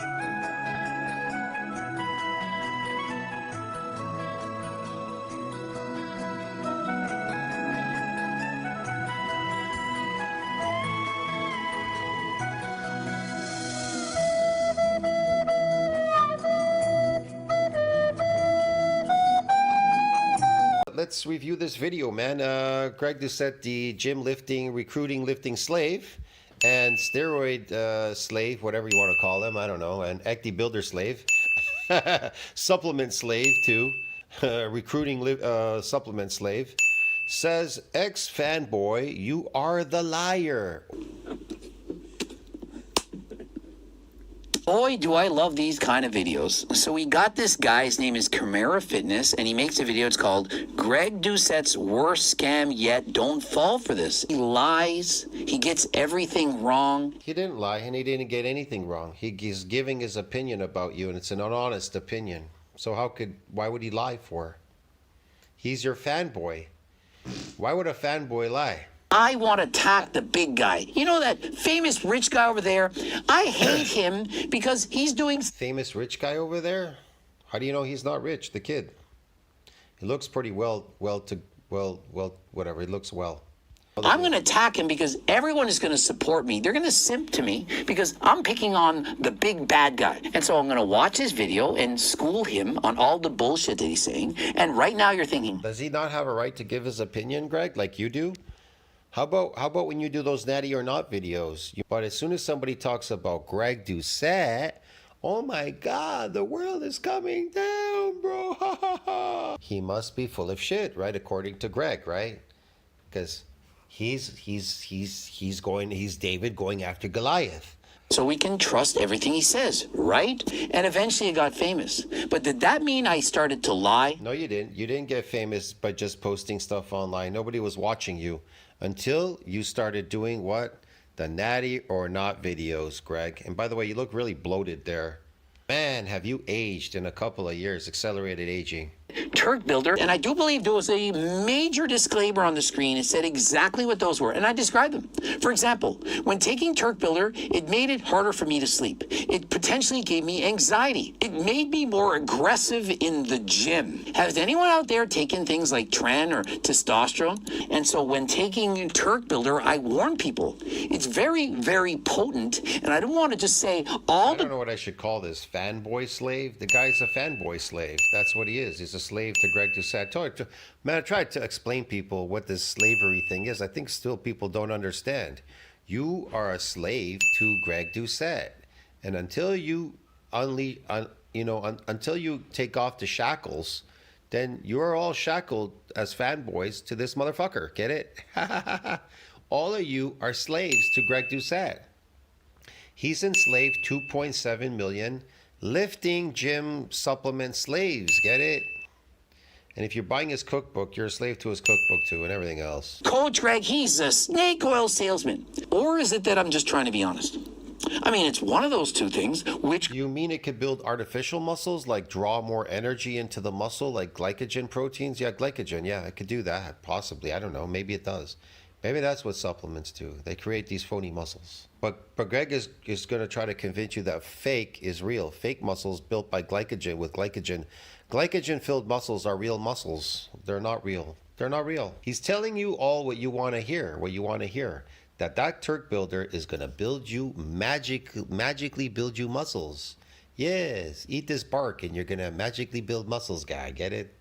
Let's review this video, man. Greg Doucette, the gym lifting, recruiting lifting slave, and steroid slave, whatever you want to call him, I don't know, and ecti builder slave, supplement slave too, recruiting supplement slave, says, ex-fanboy, you are the liar. Boy, do I love these kind of videos. So we got this guy, his name is Chimera Fitness, and he makes a video, it's called Greg Doucette's Worst Scam Yet. Don't fall for this. He lies, he gets everything wrong. He didn't lie, and he didn't get anything wrong. He's giving his opinion about you, and it's an honest opinion. So why would he lie for? He's your fanboy. Why would a fanboy lie? I want to attack the big guy. You know that famous rich guy over there? I hate him because he's doing... Famous rich guy over there? How do you know he's not rich, the kid? He looks pretty whatever, he looks well. I'm going to attack him because everyone is going to support me. They're going to simp to me because I'm picking on the big bad guy. And so I'm going to watch his video and school him on all the bullshit that he's saying. And right now you're thinking... Does he not have a right to give his opinion, Greg, like you do? How about when you do those natty or not videos? But as soon as somebody talks about Greg Doucette, oh my God, the world is coming down, bro. He must be full of shit, right? According to Greg, right? Because he's David going after Goliath. So we can trust everything he says, right? And eventually he got famous. But did that mean I started to lie? No, you didn't. You didn't get famous by just posting stuff online. Nobody was watching you until you started doing what? The natty or not videos, Greg. And by the way, you look really bloated there. Man, have you aged in a couple of years, accelerated aging. Turk builder, and I do believe there was a major disclaimer on the screen. It said exactly what those were, and I described them. For example, when taking Turk builder, it made it harder for me to sleep. It potentially gave me anxiety. It made me more aggressive in the gym. Has anyone out there taken things like Tren or testosterone? And so when taking Turk builder, I warn people, it's very, very potent, and I don't want to just say all I don't know what I should call this, fanboy slave? The guy's a fanboy slave. That's what he is. He's a slave to Greg Doucette. Man, I tried to explain people what this slavery thing is. I think still people don't understand. You are a slave to Greg Doucette, and until you until you take off the shackles, then you're all shackled as fanboys to this motherfucker. Get it? All of you are slaves to Greg Doucette. He's enslaved 2.7 million lifting gym supplement slaves. Get it? And if you're buying his cookbook, you're a slave to his cookbook too, and everything else. Coach Greg, he's a snake oil salesman. Or is it that I'm just trying to be honest? I mean, it's one of those two things, which... You mean it could build artificial muscles, like draw more energy into the muscle, like glycogen proteins? Yeah, glycogen, yeah, it could do that, possibly. I don't know, maybe it does. Maybe that's what supplements do. They create these phony muscles. But Greg is going to try to convince you that fake is real. Fake muscles built by glycogen with glycogen. Glycogen-filled muscles are real muscles. They're not real. They're not real. He's telling you all what you want to hear, That Turk builder is going to build you, magically build you muscles. Yes, eat this bark and you're going to magically build muscles, guy. Get it?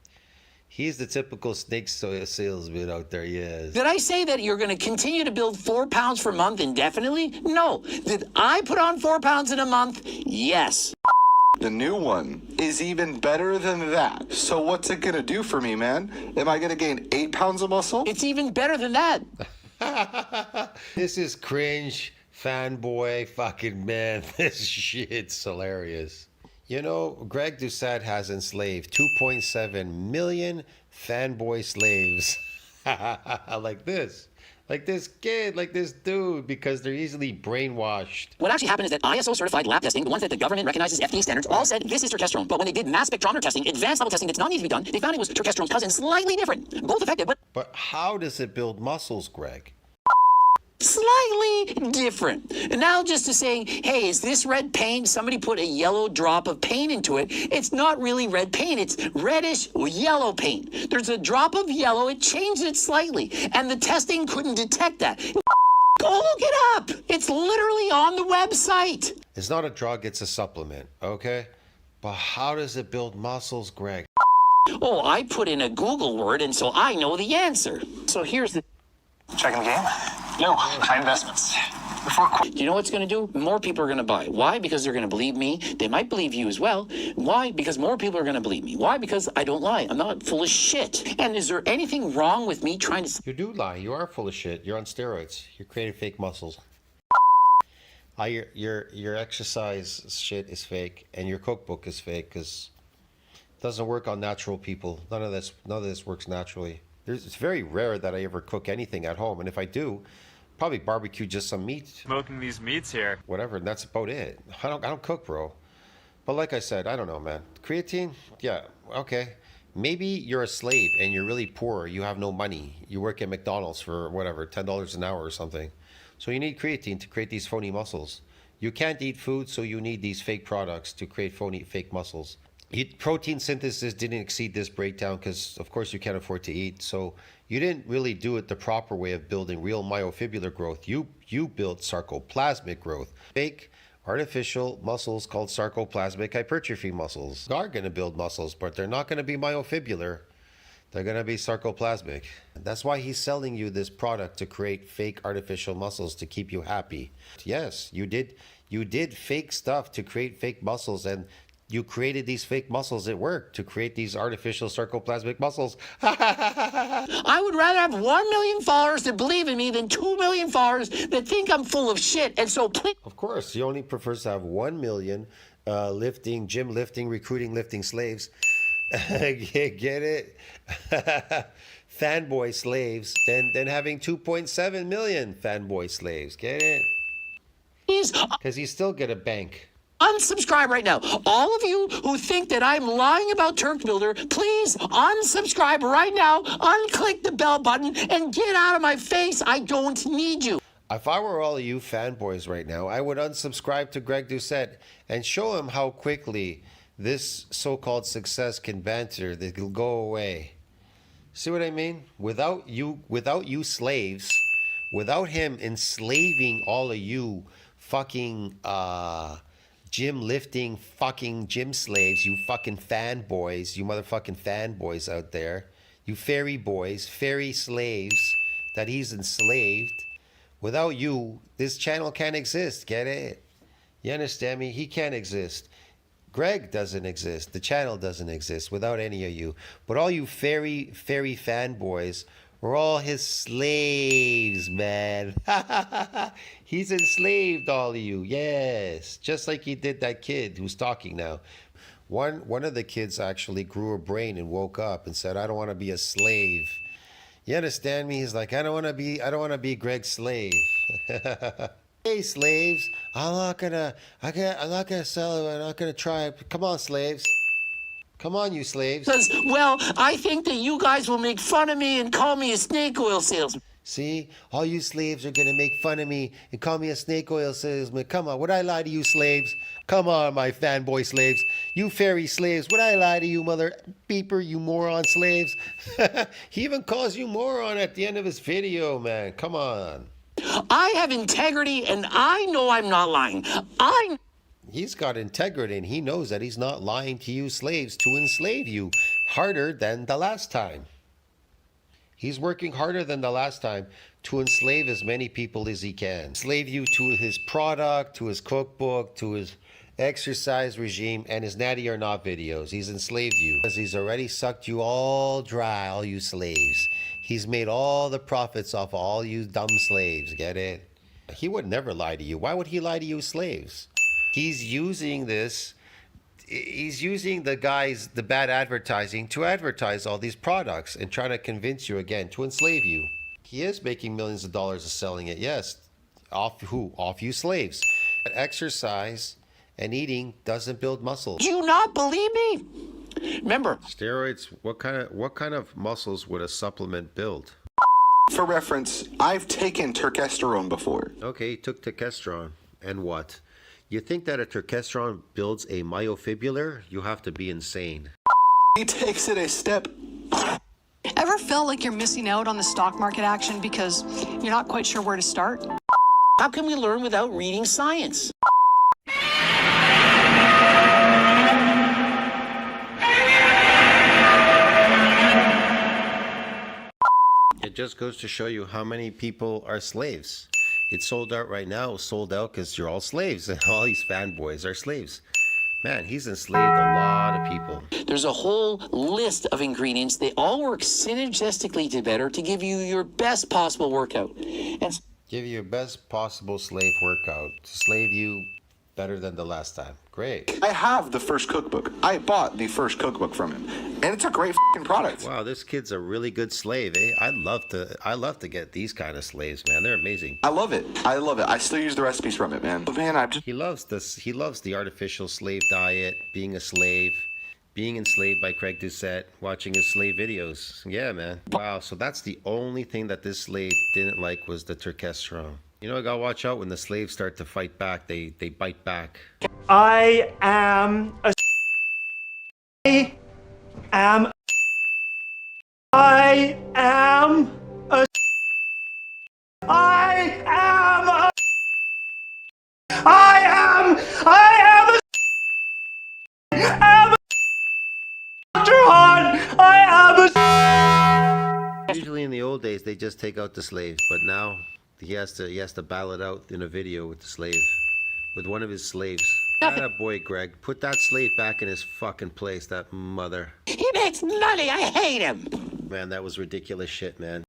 He's the typical snake salesman out there, yes. Did I say that you're going to continue to build 4 pounds per month indefinitely? No. Did I put on 4 pounds in a month? Yes. The new one is even better than that. So what's it going to do for me, man? Am I going to gain 8 pounds of muscle? It's even better than that. This is cringe, fanboy, fucking man. This shit's hilarious. You know, Greg Doucette has enslaved 2.7 million fanboy slaves. Like this kid, like this dude, because they're easily brainwashed. What actually happened is that ISO-certified lab testing, the ones that the government recognizes FDA standards, all said this is testosterone. But when they did mass spectrometer testing, advanced level testing that's not need to be done, they found it was testosterone's cousin, slightly different. Both effective, but... But how does it build muscles, Greg? slightly different. And now just to saying, hey, is this red paint? Somebody put a yellow drop of paint into it. It's not really red paint. It's reddish yellow paint. There's a drop of yellow. It changed it slightly. And the testing couldn't detect that. Go look it up. It's literally on the website. It's not a drug, it's a supplement, okay? But how does it build muscles, Greg? Oh, I put in a Google word, and so I know the answer. So here's the... Checking the game? No, high investments. Do you know what's going to do? More people are going to buy. Why? Because they're going to believe me. They might believe you as well. Why? Because more people are going to believe me. Why? Because I don't lie. I'm not full of shit. And is there anything wrong with me trying to... You do lie. You are full of shit. You're on steroids. You're creating fake muscles. Your exercise shit is fake, and your cookbook is fake because it doesn't work on natural people. None of this works naturally. It's very rare that I ever cook anything at home, and if I do, probably barbecue just some meat. Smoking these meats here. Whatever, and that's about it. I don't cook, bro. But like I said, I don't know, man. Creatine, yeah, okay. Maybe you're a slave and you're really poor. You have no money. You work at McDonald's for whatever, $10 an hour or something. So you need creatine to create these phony muscles. You can't eat food, so you need these fake products to create fake muscles. Protein synthesis didn't exceed this breakdown because, of course, you can't afford to eat. So you didn't really do it the proper way of building real myofibrillar growth. You built sarcoplasmic growth. Fake artificial muscles called sarcoplasmic hypertrophy muscles. They are going to build muscles, but they're not going to be myofibrillar. They're going to be sarcoplasmic. That's why he's selling you this product to create fake artificial muscles to keep you happy. Yes, you did fake stuff to create fake muscles, and you created these fake muscles at work to create these artificial sarcoplasmic muscles. I would rather have 1 million followers that believe in me than 2 million followers that think I'm full of shit. And so please... Of course, he only prefers to have 1 million gym lifting, recruiting, lifting slaves. Get it? Fanboy slaves, than having 2.7 million fanboy slaves. Get it? Please Because he still get a bank. unsubscribe right now. All of you who think that I'm lying about Turk Builder, please unsubscribe right now. Unclick the bell button and get out of my face. I don't need you. If I were all of you fanboys right now, I would unsubscribe to Greg Doucette and show him how quickly this so-called success can banter. It'll go away. See what I mean? Without you slaves, without him enslaving all of you fucking gym lifting fucking gym slaves, you fucking fanboys, you motherfucking fanboys out there, you fairy boys, fairy slaves that he's enslaved. Without you, this channel can't exist. Get it? You understand me? He can't exist. Greg doesn't exist. The channel doesn't exist without any of you. But all you fairy fanboys are all his slaves, man. He's enslaved all of you. Yes. Just like he did that kid who's talking now. One of the kids actually grew a brain and woke up and said, I don't want to be a slave. You understand me? He's like, I don't want to be Greg's slave. Hey, slaves, I'm not gonna sell it. I'm not gonna try it. Come on, slaves. Come on, you slaves. Because, well, I think that you guys will make fun of me and call me a snake oil salesman. See, all you slaves are gonna make fun of me and call me a snake oil salesman. Come on, would I lie to you, slaves? Come on, my fanboy slaves. You fairy slaves, would I lie to you, mother beeper, you moron slaves? He even calls you moron at the end of his video, man. Come on. I have integrity, and I know I'm not lying. He's got integrity, and he knows that he's not lying to you slaves to enslave you harder than the last time. He's working harder than the last time to enslave as many people as he can. Enslave you to his product, to his cookbook, to his exercise regime, and his natty or not videos. He's enslaved you because he's already sucked you all dry, all you slaves. He's made all the profits off all you dumb slaves. Get it? He would never lie to you. Why would he lie to you slaves? He's using this. He's using the bad advertising to advertise all these products and trying to convince you again to enslave you. He is making millions of dollars of selling it. Yes. Off who? Off you slaves. But exercise and eating doesn't build muscles. Do you not believe me? Remember, Steroids, what kind of muscles would a supplement build? For reference, I've taken turkesterone before. Okay, he took testosterone. And what? You think that a testosterone builds a myofibrillar? You have to be insane. He takes it a step. Ever feel like you're missing out on the stock market action because you're not quite sure where to start? How can we learn without reading science? It just goes to show you how many people are slaves. It's sold out right now, sold out because you're all slaves and all these fanboys are slaves. Man, he's enslaved a lot of people. There's a whole list of ingredients. They all work synergistically together to give you your best possible workout. And Give you your best possible slave workout to slave you better than the last time. Great. I have the first cookbook. I bought the first cookbook from him, and it's a great f***ing product. Wow, this kid's a really good slave, eh? I love to get these kind of slaves, man. They're amazing. I love it. I love it. I still use the recipes from it, man. But man, I just He loves this. He loves the artificial slave diet, being a slave, being enslaved by Greg Doucette, watching his slave videos. Yeah, man. Wow. So that's the only thing that this slave didn't like was the testosterone. You know, I gotta watch out when the slaves start to fight back. They bite back. I am a I am I am a I am a I am a Dr. Hahn. I am a Usually in the old days they just take out the slave, but now he has to battle it out in a video with the slave, with one of his slaves. That boy, Greg. Put that slave back in his fucking place, that mother. he makes money. I hate him. Man, that was ridiculous shit, man.